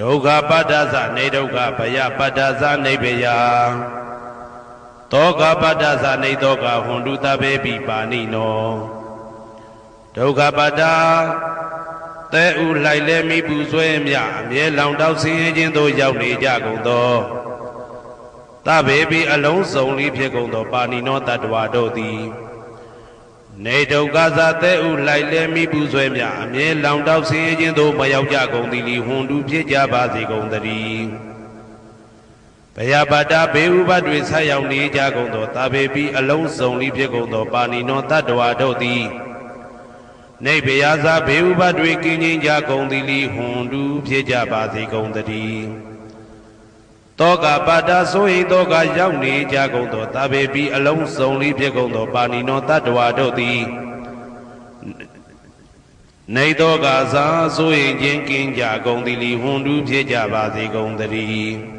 ဒုက္ခပတ္တသနေဒုက္ခဘယပတ္တသနေဘယသောကပတ္တသနေသောကဟွန်တုတဘေပိပါဏိနောဒုက္ခပတ္တသဲဥလိုက်လဲမိပူဆွဲမြအမြဲလောင်တောက်ဆင်းရဲခြင်းသို့ရောက်နေကြကုန်သောတဘေပိအလုံးစုံလေးဖြစ်ကုန်သောပါဏိနောတတ္တဝါတို့သည်နေဒုက္ခသသဲဥလိုက်လဲမိပူဆွဲမြအမြဲလောင်တောက်ဆင်းရဲခြင်းသို့မရောက်ကြကုန်သည်လီဟွန်တုဖြစ်ကြပါစေကုန်သတည်းဘယပတ္တဘေဥပတွေဆက်ရောက်နေကြကုန်သောတဘေပိအလုံးစုံလေးဖြစ်ကုန်သောပါဏိနောတတ္တဝါတို့သည်နေဘယဇဘေဥပတွေကင်းခြင်းကြကုန်သည်လီဟွန်တုဖြစ်ကြပါစေကုန်သတည်းတောကပတ္တဆိုဟိတောကရောက်နေကြကုန်သောတဘေပိအလုံးစုံလေးဖြစ်ကုန်သောပါဏိနောတတ္တဝါတို့သည်နေတောကဇာဆိုဟိခြင်းကင်းကြကုန်သည်လီဟွန်တုဖြစ်ကြပါစေကုန်သတည်း